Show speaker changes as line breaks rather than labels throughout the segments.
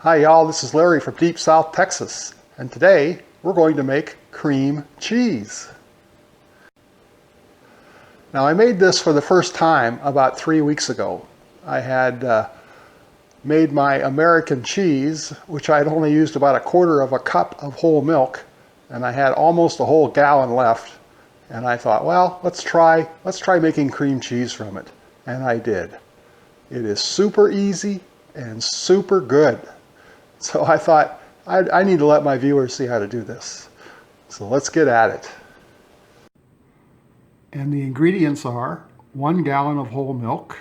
Hi y'all, this is Larry from Deep South Texas, and today we're going to make cream cheese. Now I made this for the first time about 3 weeks ago. I had made my American cheese, which I'd only used about a quarter of a cup of whole milk, and I had almost a whole gallon left, and I thought, well, let's try making cream cheese from it, and I did. It is super easy and super good. So I thought, I need to let my viewers see how to do this. So let's get at it. And the ingredients are 1 gallon of whole milk,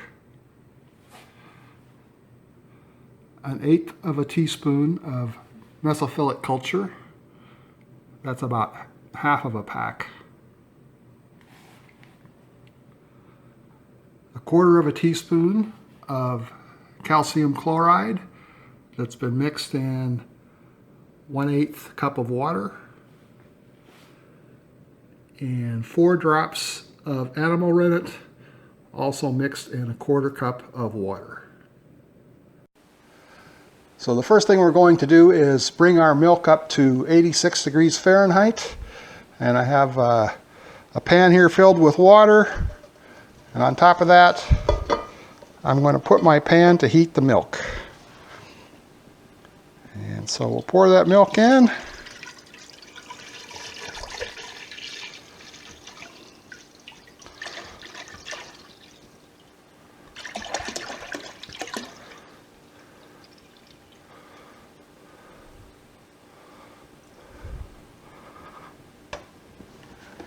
1/8 of a teaspoon of mesophilic culture, that's about half of a pack, 1/4 of a teaspoon of calcium chloride that's been mixed in 1/8 cup of water, and 4 drops of animal rennet, also mixed in 1/4 cup of water. So the first thing we're going to do is bring our milk up to 86 degrees Fahrenheit, and I have a pan here filled with water, and on top of that I'm going to put my pan to heat the milk. And so we'll pour that milk in.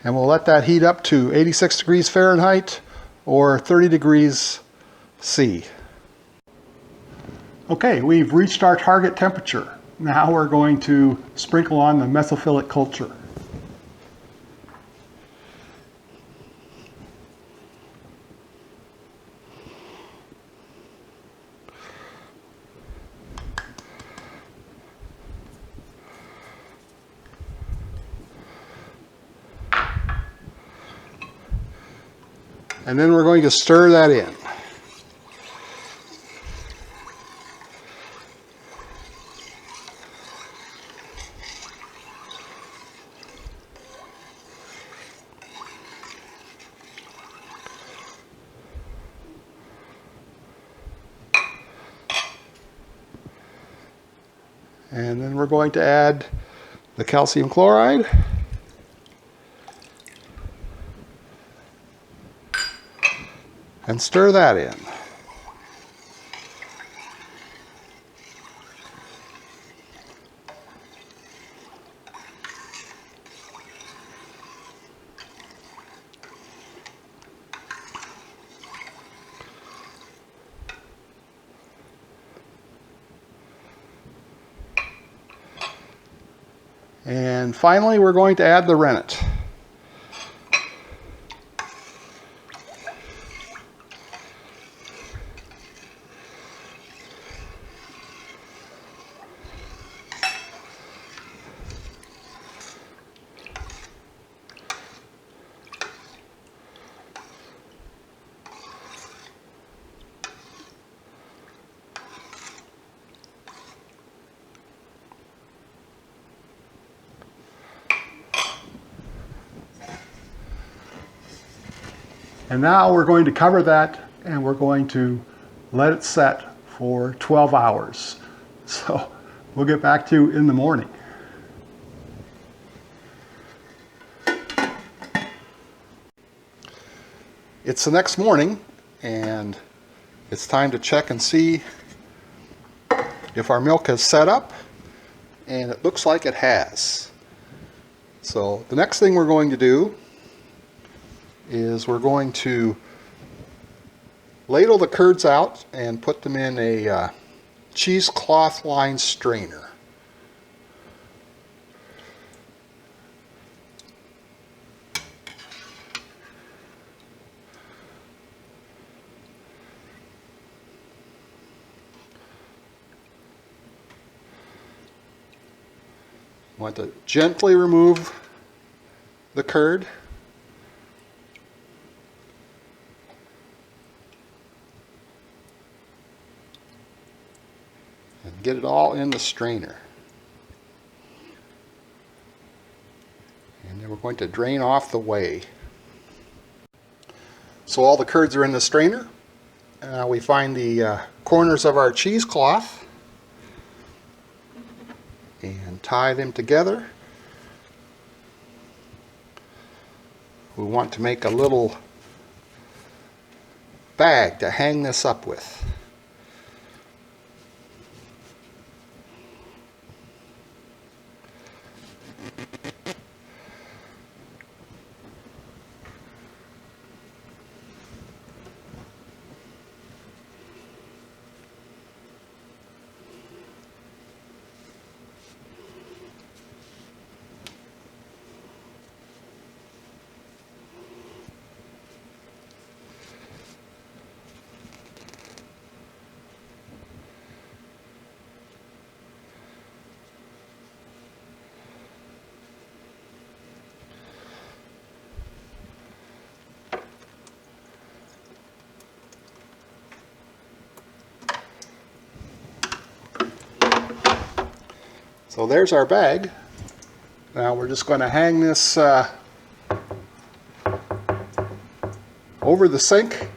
And we'll let that heat up to 86 degrees Fahrenheit or 30 degrees C. Okay, we've reached our target temperature. Now we're going to sprinkle on the mesophilic culture. And then we're going to stir that in. And then we're going to add the calcium chloride. And stir that in. And finally, we're going to add the rennet. And now we're going to cover that and we're going to let it set for 12 hours. So we'll get back to you in the morning. It's the next morning and it's time to check and see if our milk has set up, and it looks like it has. So the next thing we're going to do is we're going to ladle the curds out and put them in a cheesecloth lined strainer. You want to gently remove the curd. And get it all in the strainer. And then we're going to drain off the whey. So all the curds are in the strainer. Now we find the corners of our cheesecloth and tie them together. We want to make a little bag to hang this up with. So there's our bag. Now we're just going to hang this over the sink.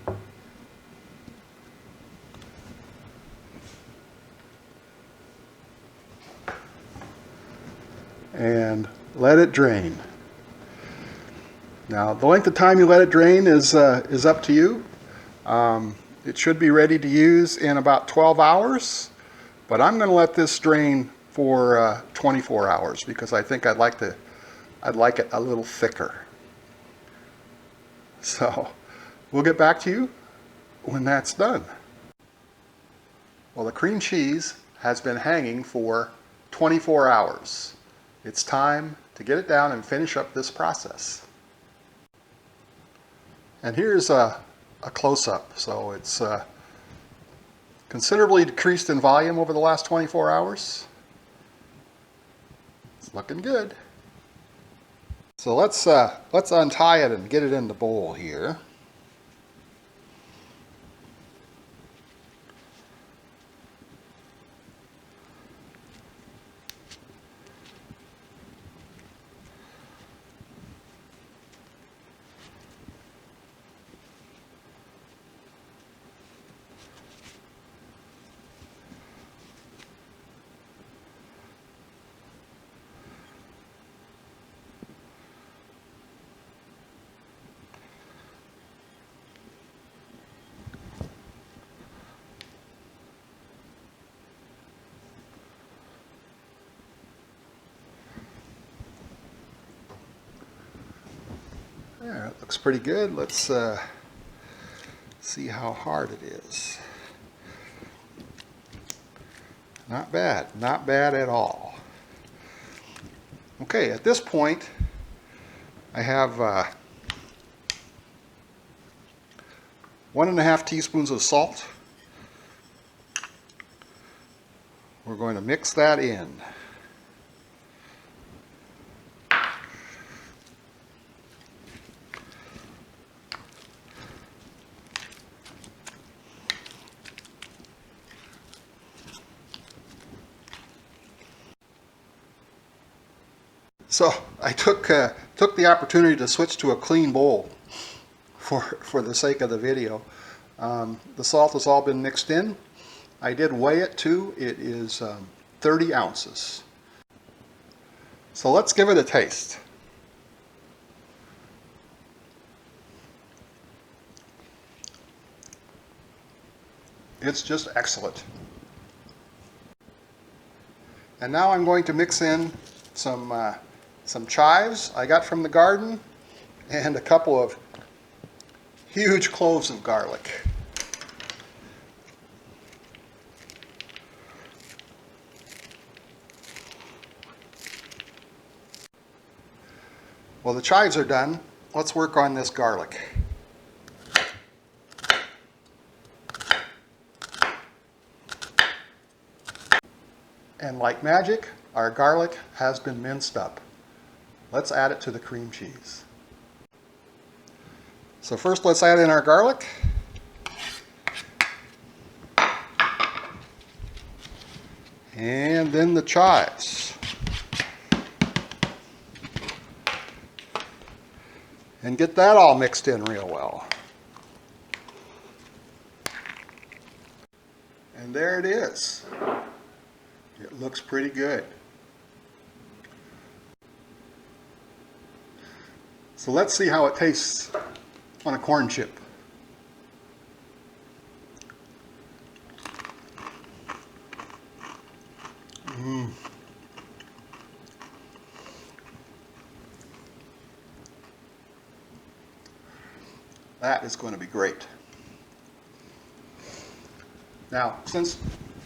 And let it drain. Now the length of time you let it drain is up to you. It should be ready to use in about 12 hours, but I'm going to let this drain for 24 hours because I think I'd like it a little thicker. So we'll get back to you when that's done. Well, the cream cheese has been hanging for 24 hours. It's time to get it down and finish up this process. And here's a close-up. So it's considerably decreased in volume over the last 24 hours. It's looking good. So let's untie it and get it in the bowl here. There, it looks pretty good. Let's see how hard it is. Not bad, not bad at all. Okay, at this point, I have 1.5 teaspoons of salt. We're going to mix that in. So I took the opportunity to switch to a clean bowl for the sake of the video. The salt has all been mixed in. I did weigh it too. It is 30 ounces. So let's give it a taste. It's just excellent. And now I'm going to mix in some chives I got from the garden and a couple of huge cloves of garlic. Well, the chives are done. Let's work on this garlic. And like magic, our garlic has been minced up. Let's add it to the cream cheese. So first let's add in our garlic. And then the chives. And get that all mixed in real well. And there it is. It looks pretty good. So let's see how it tastes on a corn chip. That is going to be great. Now, since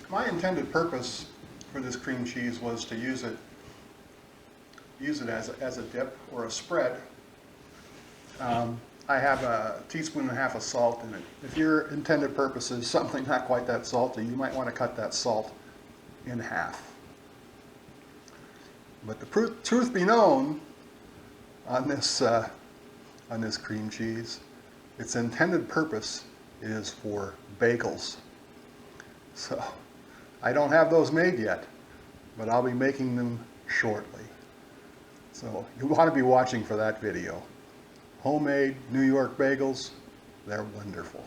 my intended purpose for this cream cheese was to use it as a dip or a spread, I have a teaspoon and a half of salt in it. If your intended purpose is something not quite that salty, you might want to cut that salt in half. But the truth be known, on this cream cheese, its intended purpose is for bagels. So I don't have those made yet, but I'll be making them shortly. So you want to be watching for that video. Homemade New York bagels, they're wonderful.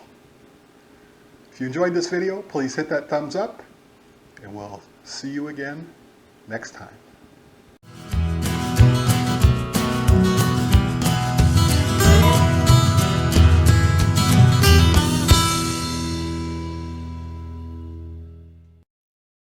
If you enjoyed this video, please hit that thumbs up, and we'll see you again next time.